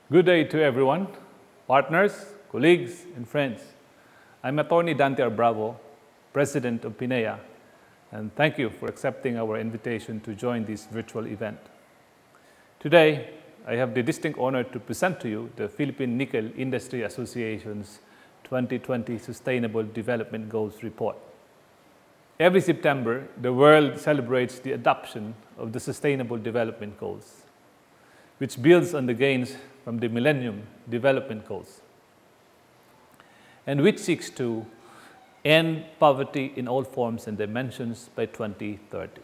Good day to everyone, partners, colleagues, and friends. I'm Attorney Dante Bravo, President of PNIA, and thank you for accepting our invitation to join this virtual event. Today, I have the distinct honor to present to you the Philippine Nickel Industry Association's 2020 Sustainable Development Goals Report. Every September, the world celebrates the adoption of the Sustainable Development Goals, which builds on the gains from the Millennium Development Goals, and which seeks to end poverty in all forms and dimensions by 2030.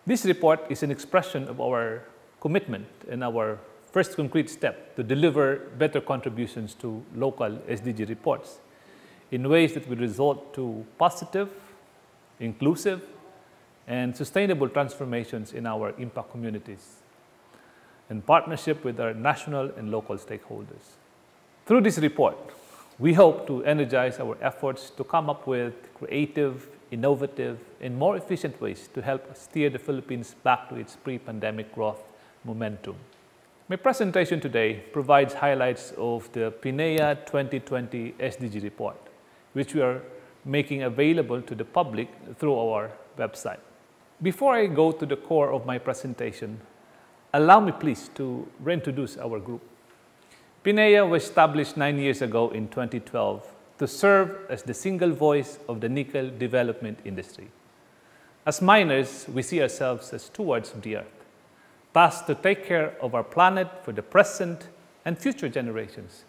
This report is an expression of our commitment and our first concrete step to deliver better contributions to local SDG reports in ways that will result to positive, inclusive, and sustainable transformations in our impact communities, in partnership with our national and local stakeholders. Through this report, we hope to energize our efforts to come up with creative, innovative, and more efficient ways to help steer the Philippines back to its pre-pandemic growth momentum. My presentation today provides highlights of the PNIA 2020 SDG report, which we are making available to the public through our website. Before I go to the core of my presentation, allow me please to reintroduce our group. PNIA was established 9 years ago in 2012 to serve as the single voice of the nickel development industry. As miners, we see ourselves as stewards of the earth, tasked to take care of our planet for the present and future generations,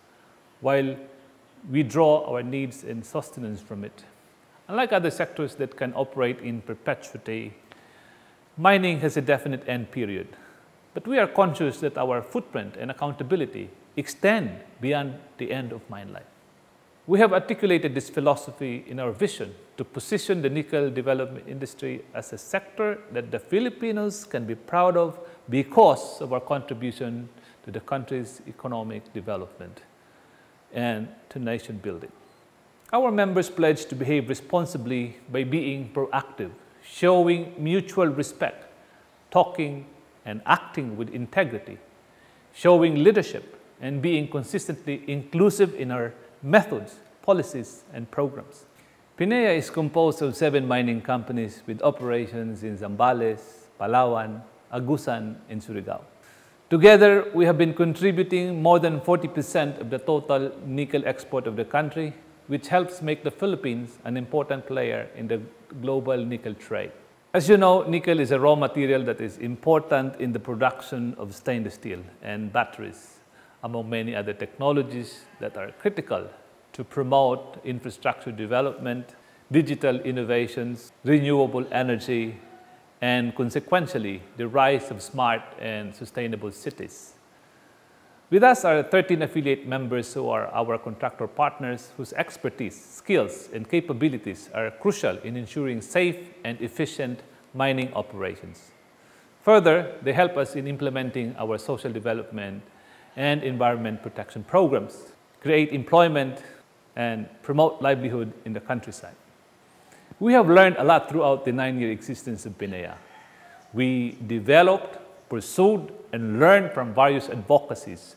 while we draw our needs and sustenance from it. Unlike other sectors that can operate in perpetuity, mining has a definite end period. But we are conscious that our footprint and accountability extend beyond the end of mine life. We have articulated this philosophy in our vision to position the nickel development industry as a sector that the Filipinos can be proud of because of our contribution to the country's economic development and to nation building. Our members pledge to behave responsibly by being proactive, showing mutual respect, talking and acting with integrity, showing leadership, and being consistently inclusive in our methods, policies, and programs. PNIA is composed of 7 mining companies with operations in Zambales, Palawan, Agusan, and Surigao. Together, we have been contributing more than 40% of the total nickel export of the country, which helps make the Philippines an important player in the global nickel trade. As you know, nickel is a raw material that is important in the production of stainless steel and batteries, among many other technologies that are critical to promote infrastructure development, digital innovations, renewable energy, and consequentially, the rise of smart and sustainable cities. With us are 13 affiliate members who are our contractor partners whose expertise, skills, and capabilities are crucial in ensuring safe and efficient mining operations. Further, they help us in implementing our social development and environment protection programs, create employment, and promote livelihood in the countryside. We have learned a lot throughout the 9-year existence of PNIA. We developed, pursued, and learned from various advocacies,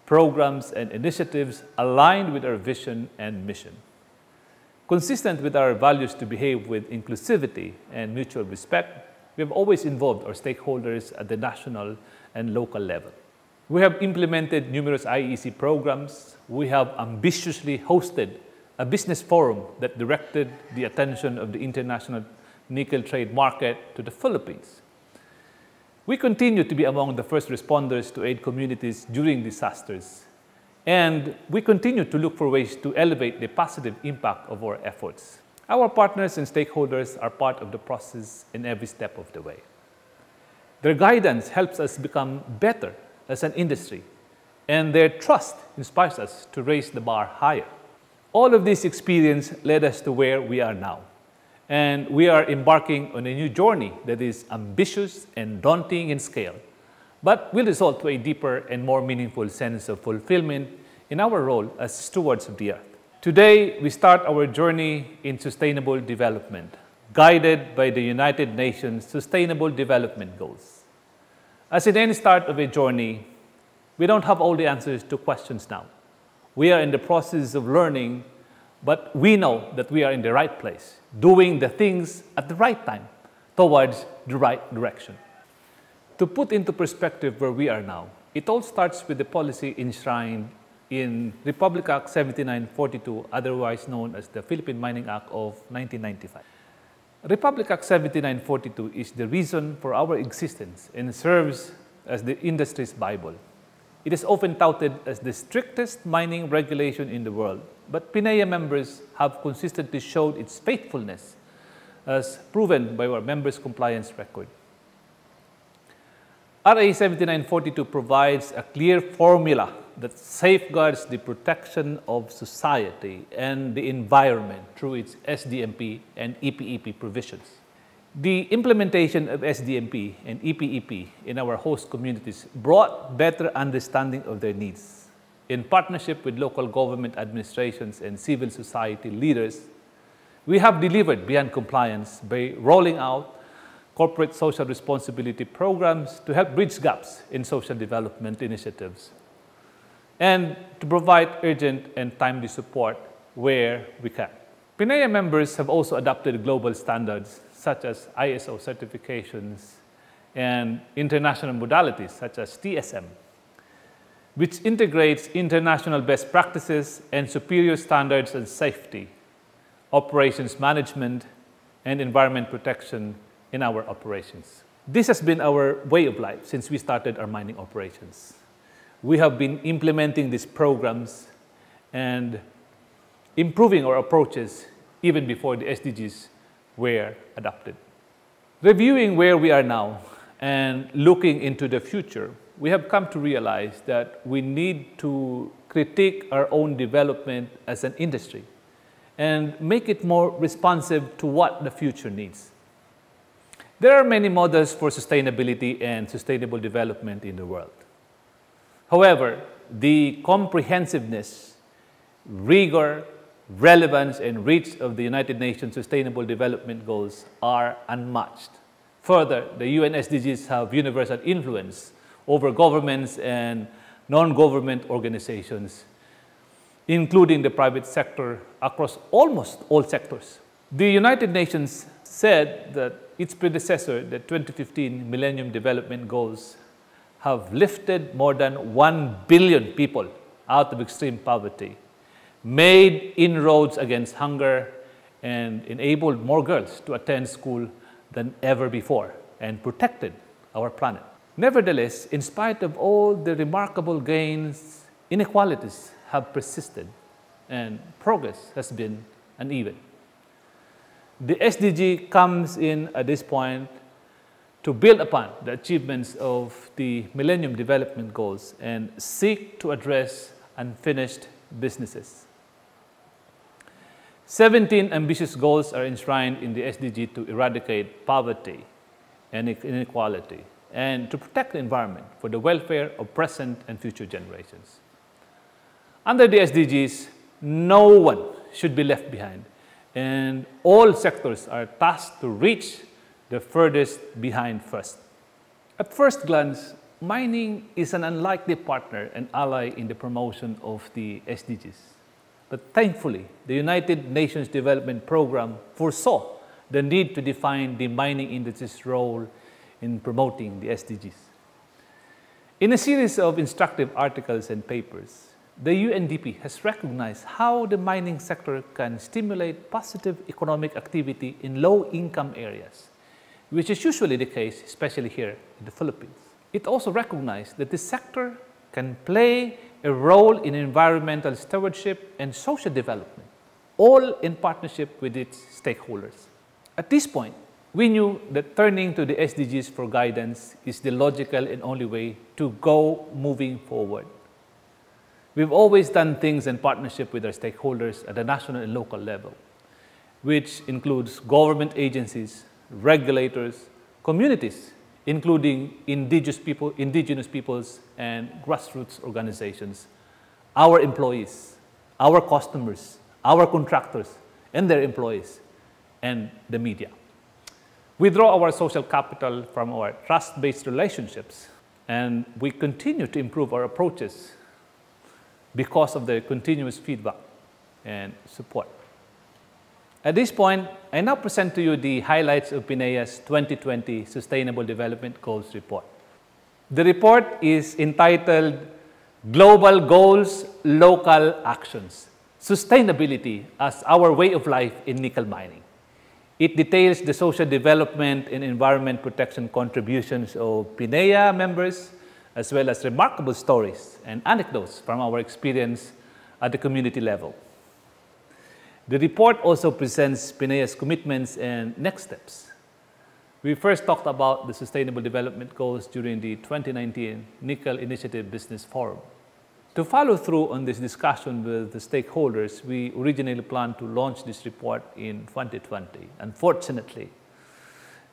programs, and initiatives aligned with our vision and mission. Consistent with our values to behave with inclusivity and mutual respect, we have always involved our stakeholders at the national and local level. We have implemented numerous IEC programs. We have ambitiously hosted a business forum that directed the attention of the international nickel trade market to the Philippines. We continue to be among the first responders to aid communities during disasters, and we continue to look for ways to elevate the positive impact of our efforts. Our partners and stakeholders are part of the process in every step of the way. Their guidance helps us become better as an industry, and their trust inspires us to raise the bar higher. All of this experience led us to where we are now, and we are embarking on a new journey that is ambitious and daunting in scale, but will result to a deeper and more meaningful sense of fulfillment in our role as stewards of the earth. Today, we start our journey in sustainable development, guided by the United Nations Sustainable Development Goals. As in any start of a journey, We don't have all the answers to questions now. We are in the process of learning, but we know that we are in the right place, doing the things at the right time, towards the right direction. To put into perspective where we are now, it all starts with the policy enshrined in Republic Act 7942, otherwise known as the Philippine Mining Act of 1995. Republic Act 7942 is the reason for our existence and serves as the industry's Bible. It is often touted as the strictest mining regulation in the world, but PNIA members have consistently showed its faithfulness, as proven by our members' compliance record. RA 7942 provides a clear formula that safeguards the protection of society and the environment through its SDMP and EPEP provisions. The implementation of SDMP and EPEP in our host communities brought better understanding of their needs. In partnership with local government administrations and civil society leaders, we have delivered beyond compliance by rolling out corporate social responsibility programs to help bridge gaps in social development initiatives and to provide urgent and timely support where we can. PNIA members have also adopted global standards such as ISO certifications and international modalities such as TSM, which integrates international best practices and superior standards on safety, operations management, and environment protection in our operations. This has been our way of life since we started our mining operations. We have been implementing these programs and improving our approaches even before the SDGs were adopted. Reviewing where we are now and looking into the future, we have come to realize that we need to critique our own development as an industry and make it more responsive to what the future needs. There are many models for sustainability and sustainable development in the world. However, the comprehensiveness, rigor, relevance, and reach of the United Nations Sustainable Development Goals are unmatched. Further, the UN SDGs have universal influence over governments and non-government organizations, including the private sector across almost all sectors. The United Nations said that its predecessor, the 2015 Millennium Development Goals, have lifted more than 1 billion people out of extreme poverty, made inroads against hunger, and enabled more girls to attend school than ever before, and protected our planet. Nevertheless, in spite of all the remarkable gains, inequalities have persisted, and progress has been uneven. The SDG comes in at this point to build upon the achievements of the Millennium Development Goals and seek to address unfinished businesses. 17 ambitious goals are enshrined in the SDG to eradicate poverty and inequality and to protect the environment for the welfare of present and future generations. Under the SDGs, no one should be left behind, and all sectors are tasked to reach the furthest behind first. At first glance, mining is an unlikely partner and ally in the promotion of the SDGs. But thankfully, the United Nations Development Program foresaw the need to define the mining industry's role in promoting the SDGs. In a series of instructive articles and papers, the UNDP has recognized how the mining sector can stimulate positive economic activity in low-income areas, which is usually the case, especially here in the Philippines. It also recognized that the sector can play a role in environmental stewardship and social development, all in partnership with its stakeholders. At this point, we knew that turning to the SDGs for guidance is the logical and only way to go moving forward. We've always done things in partnership with our stakeholders at the national and local level, which includes government agencies, regulators, communities, including indigenous peoples and grassroots organizations, our employees, our customers, our contractors and their employees, and the media. We draw our social capital from our trust-based relationships And we continue to improve our approaches because of the continuous feedback and support. At this point, I now present to you the highlights of PNIA's 2020 Sustainable Development Goals report. The report is entitled Global Goals, Local Actions, Sustainability as Our Way of Life in Nickel Mining. It details the social development and environment protection contributions of PNIA members, as well as remarkable stories and anecdotes from our experience at the community level. The report also presents PNIA's commitments and next steps. We first talked about the Sustainable Development Goals during the 2019 Nickel Initiative Business Forum. To follow through on this discussion with the stakeholders, we originally planned to launch this report in 2020. Unfortunately,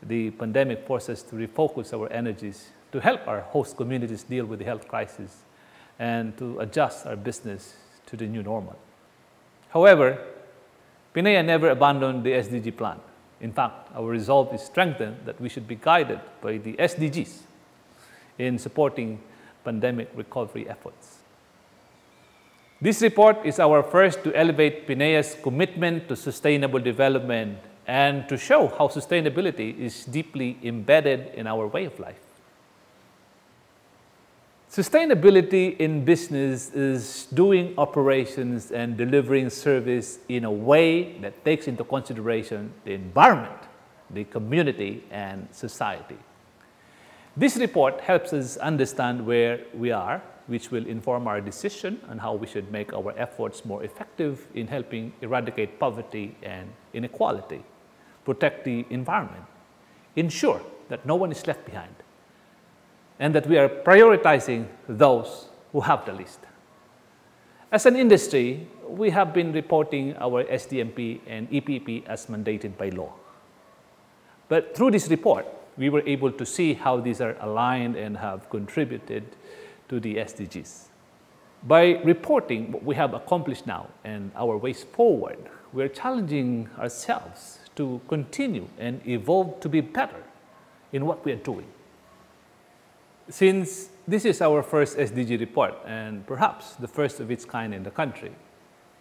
the pandemic forced us to refocus our energies to help our host communities deal with the health crisis and to adjust our business to the new normal. However, PNIA never abandoned the SDG plan. In fact, our resolve is strengthened that we should be guided by the SDGs in supporting pandemic recovery efforts. This report is our first to elevate PNIA's commitment to sustainable development and to show how sustainability is deeply embedded in our way of life. Sustainability in business is doing operations and delivering service in a way that takes into consideration the environment, the community, and society. This report helps us understand where we are, which will inform our decision on how we should make our efforts more effective in helping eradicate poverty and inequality, protect the environment, ensure that no one is left behind, and that we are prioritizing those who have the least. As an industry, we have been reporting our SDMP and EPEP as mandated by law. But through this report, we were able to see how these are aligned and have contributed to the SDGs. By reporting what we have accomplished now and our ways forward, we're challenging ourselves to continue and evolve to be better in what we are doing. Since this is our first SDG report and perhaps the first of its kind in the country,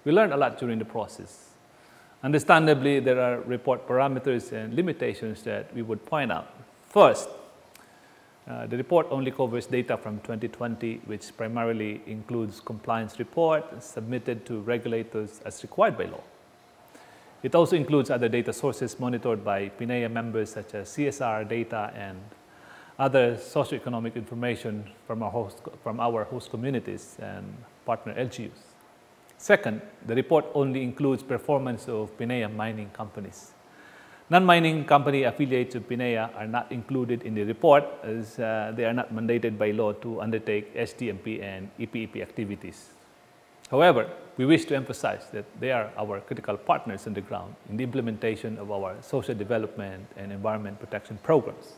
we learned a lot during the process. Understandably, there are report parameters and limitations that we would point out. First, the report only covers data from 2020, which primarily includes compliance report submitted to regulators as required by law. It also includes other data sources monitored by PNIA members, such as CSR data and other socioeconomic information from our host communities and partner LGUs. Second, the report only includes performance of PNIA mining companies. Non-mining company affiliates of PNIA are not included in the report as they are not mandated by law to undertake SDMP and EPEP activities. However, we wish to emphasize that they are our critical partners on the ground in the implementation of our social development and environment protection programs.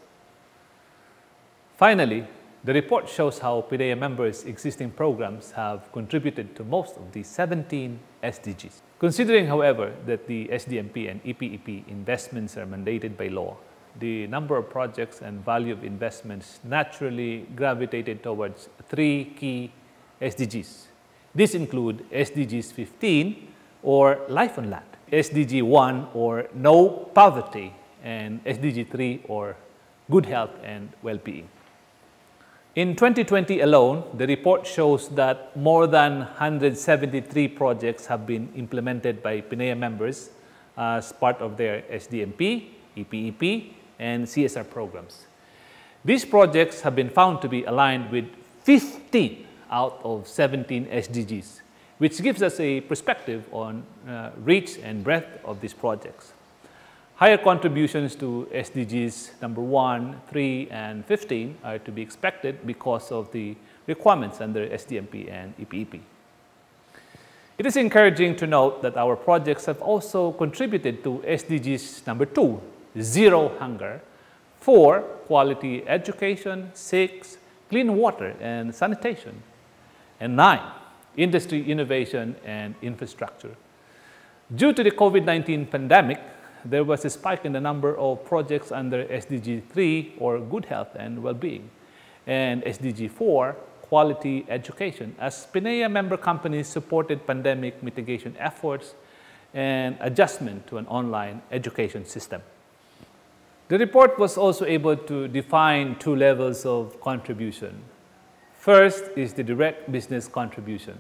Finally, the report shows how PNIA members' existing programs have contributed to most of the 17 SDGs. Considering, however, that the SDMP and EPEP investments are mandated by law, the number of projects and value of investments naturally gravitated towards three key SDGs. These include SDGs 15, or Life on Land, SDG 1, or No Poverty, and SDG 3, or Good Health and Well-being. In 2020 alone, the report shows that more than 173 projects have been implemented by PNIA members as part of their SDMP, EPEP, and CSR programs. These projects have been found to be aligned with 15 out of 17 SDGs, which gives us a perspective on reach and breadth of these projects. Higher contributions to SDGs number 1, 3, and 15 are to be expected because of the requirements under SDMP and EPEP. It is encouraging to note that our projects have also contributed to SDGs number 2, Zero Hunger, 4, Quality Education, 6, Clean Water and Sanitation, and 9, Industry Innovation and Infrastructure. Due to the COVID-19 pandemic, there was a spike in the number of projects under SDG 3, or Good Health and Well-being. and SDG 4, quality education, as PNIA member companies supported pandemic mitigation efforts and adjustment to an online education system. The report was also able to define two levels of contribution. First is the direct business contribution.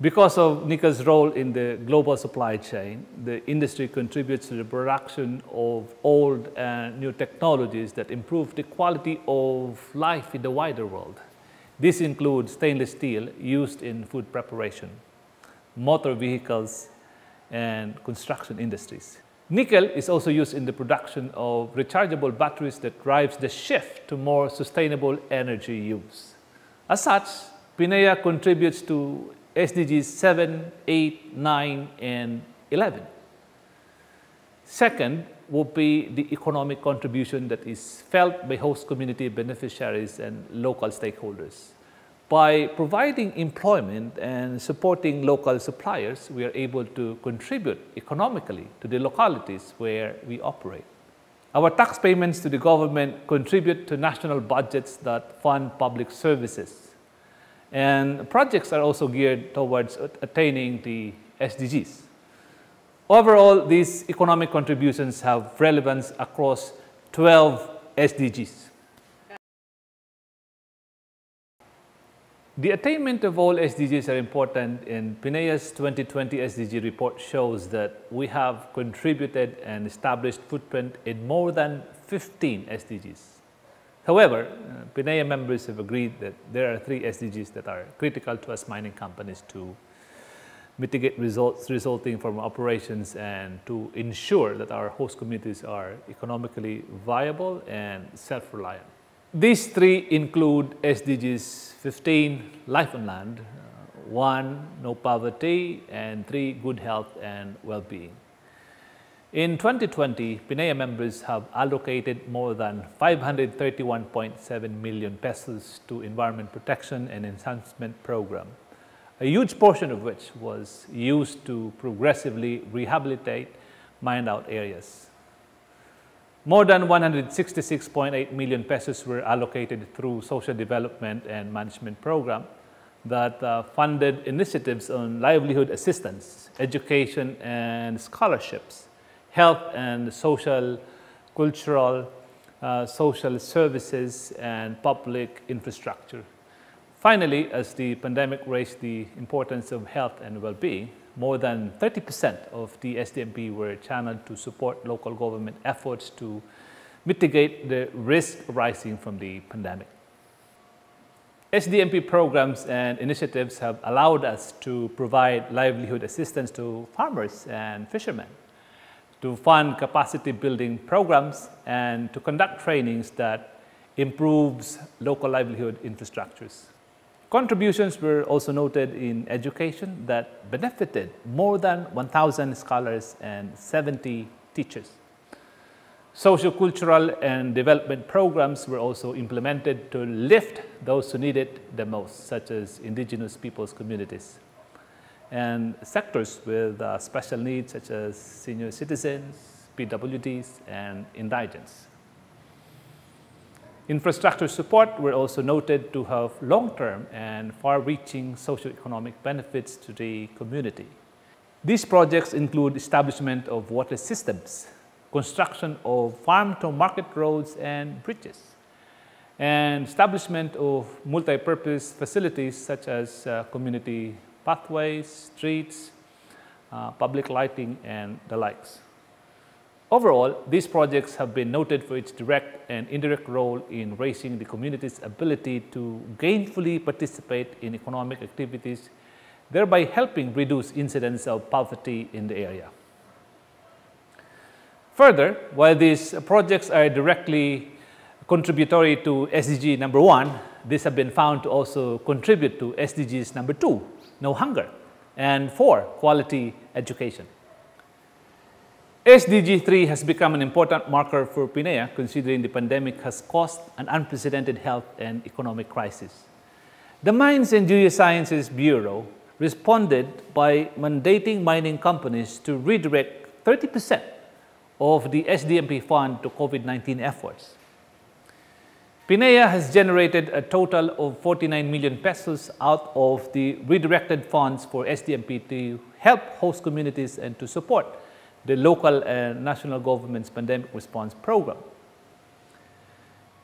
Because of nickel's role in the global supply chain, the industry contributes to the production of old and new technologies that improve the quality of life in the wider world. This includes stainless steel used in food preparation, motor vehicles, and construction industries. Nickel is also used in the production of rechargeable batteries that drives the shift to more sustainable energy use. As such, PNIA contributes to SDGs 7, 8, 9, and 11. Second would be the economic contribution that is felt by host community beneficiaries and local stakeholders. By providing employment and supporting local suppliers, we are able to contribute economically to the localities where we operate. Our tax payments to the government contribute to national budgets that fund public services. And projects are also geared towards attaining the SDGs. Overall, these economic contributions have relevance across 12 SDGs. The attainment of all SDGs are important, and PNIA's 2020 SDG report shows that we have contributed and established footprint in more than 15 SDGs. However, PNIA members have agreed that there are 3 SDGs that are critical to us mining companies to mitigate results resulting from operations and to ensure that our host communities are economically viable and self-reliant. These 3 include SDGs 15, life on land, 1, no poverty, and 3, good health and well-being. In 2020, PNIA members have allocated more than 531.7 million pesos to environment protection and enhancement program, a huge portion of which was used to progressively rehabilitate mined out areas. More than 166.8 million pesos were allocated through social development and management program that funded initiatives on livelihood assistance, education and scholarships, health and social, cultural, social services, and public infrastructure. Finally, as the pandemic raised the importance of health and well-being, more than 30% of the SDMP were channeled to support local government efforts to mitigate the risk arising from the pandemic. SDMP programs and initiatives have allowed us to provide livelihood assistance to farmers and fishermen, to fund capacity building programs, and to conduct trainings that improves local livelihood infrastructures. Contributions were also noted in education that benefited more than 1,000 scholars and 70 teachers. Socio-cultural and development programs were also implemented to lift those who need it the most, such as indigenous peoples communities, and sectors with special needs such as senior citizens, PWDs, and indigents. Infrastructure support were also noted to have long-term and far-reaching socio-economic benefits to the community. These projects include establishment of water systems, construction of farm-to-market roads and bridges, and establishment of multi-purpose facilities such as community pathways, streets, public lighting, and the likes. Overall, these projects have been noted for its direct and indirect role in raising the community's ability to gainfully participate in economic activities, thereby helping reduce incidence of poverty in the area. Further, while these projects are directly contributory to SDG number 1, these have been found to also contribute to SDGs number 2, no hunger, and 4, quality education. SDG 3 has become an important marker for PNIA, considering the pandemic has caused an unprecedented health and economic crisis. The Mines and Geosciences Bureau responded by mandating mining companies to redirect 30% of the SDMP fund to COVID-19 efforts. PNIA has generated a total of 49 million pesos out of the redirected funds for SDMP to help host communities and to support the local and national government's pandemic response program.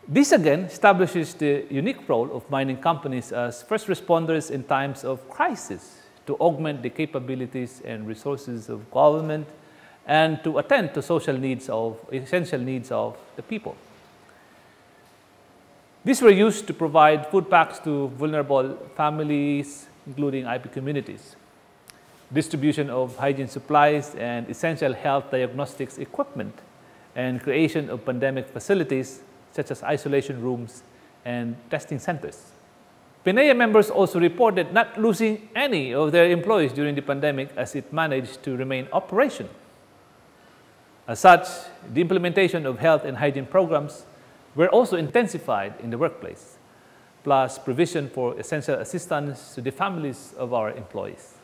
This again establishes the unique role of mining companies as first responders in times of crisis to augment the capabilities and resources of government and to attend to essential needs of the people. These were used to provide food packs to vulnerable families, including IP communities, distribution of hygiene supplies and essential health diagnostics equipment, and creation of pandemic facilities such as isolation rooms and testing centers. PNIA members also reported not losing any of their employees during the pandemic as it managed to remain operational. As such, the implementation of health and hygiene programs were also intensified in the workplace, plus provision for essential assistance to the families of our employees.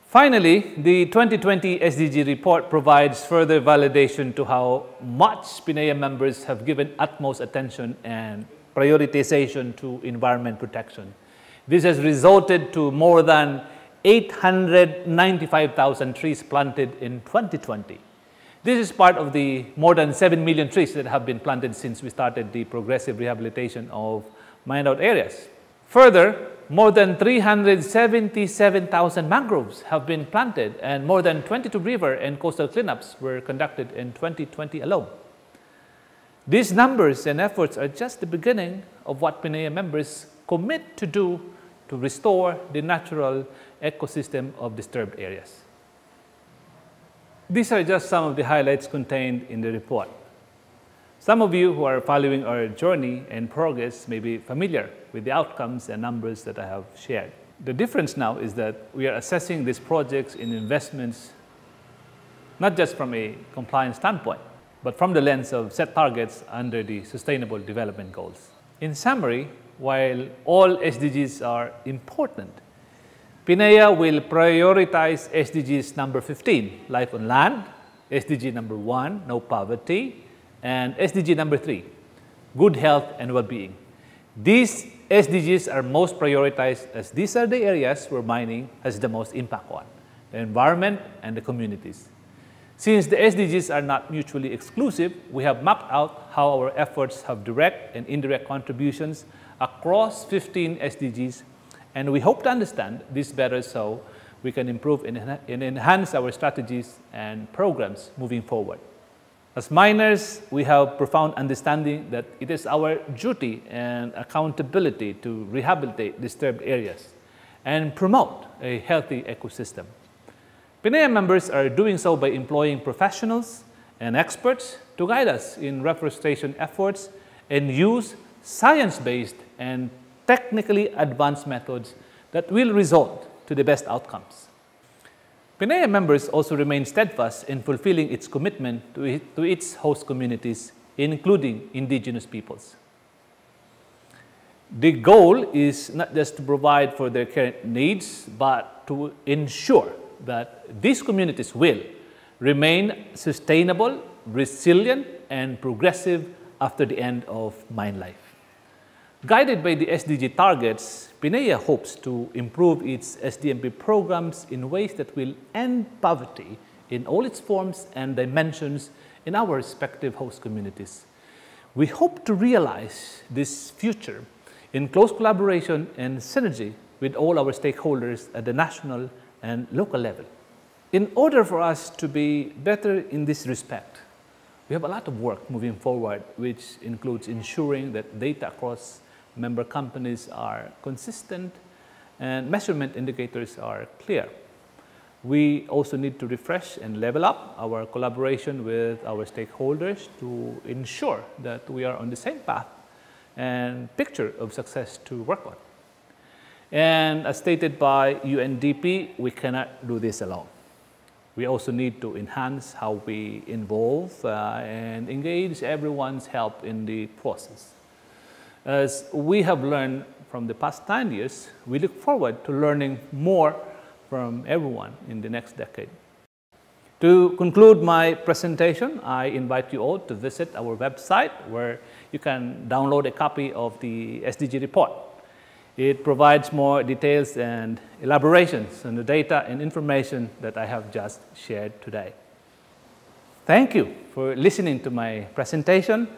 Finally, the 2020 SDG report provides further validation to how much PNIA members have given utmost attention and prioritization to environment protection. This has resulted to more than 895,000 trees planted in 2020. This is part of the more than 7 million trees that have been planted since we started the progressive rehabilitation of mined-out areas. Further, more than 377,000 mangroves have been planted and more than 22 river and coastal cleanups were conducted in 2020 alone. These numbers and efforts are just the beginning of what PNIA members commit to do to restore the natural ecosystem of disturbed areas. These are just some of the highlights contained in the report. Some of you who are following our journey and progress may be familiar with the outcomes and numbers that I have shared. The difference now is that we are assessing these projects and investments not just from a compliance standpoint, but from the lens of set targets under the Sustainable Development Goals. In summary, while all SDGs are important, PNIA will prioritize SDGs number 15, Life on Land, SDG number 1, No Poverty, and SDG number 3, Good Health and Well-being. These SDGs are most prioritized as these are the areas where mining has the most impact on the environment and the communities. Since the SDGs are not mutually exclusive, we have mapped out how our efforts have direct and indirect contributions across 15 SDGs, and we hope to understand this better so we can improve and enhance our strategies and programs moving forward. As miners, we have profound understanding that it is our duty and accountability to rehabilitate disturbed areas and promote a healthy ecosystem. PNIA members are doing so by employing professionals and experts to guide us in reforestation efforts and use science-based and technically advanced methods that will result to the best outcomes. PNIA members also remain steadfast in fulfilling its commitment to its host communities, including indigenous peoples. The goal is not just to provide for their current needs, but to ensure that these communities will remain sustainable, resilient, and progressive after the end of mine life. Guided by the SDG targets, PNIA hopes to improve its SDMP programs in ways that will end poverty in all its forms and dimensions in our respective host communities. We hope to realize this future in close collaboration and synergy with all our stakeholders at the national and local level. In order for us to be better in this respect, we have a lot of work moving forward, which includes ensuring that data across member companies are consistent and measurement indicators are clear. We also need to refresh and level up our collaboration with our stakeholders to ensure that we are on the same path and picture of success to work on. And as stated by UNDP, we cannot do this alone. We also need to enhance how we involve and engage everyone's help in the process. As we have learned from the past 9 years, we look forward to learning more from everyone in the next decade. To conclude my presentation, I invite you all to visit our website where you can download a copy of the SDG report. It provides more details and elaborations on the data and information that I have just shared today. Thank you for listening to my presentation,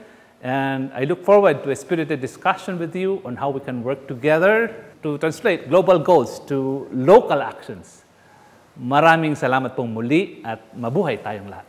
and I look forward to a spirited discussion with you on how we can work together to translate global goals to local actions. Maraming salamat pong muli at mabuhay tayong lahat.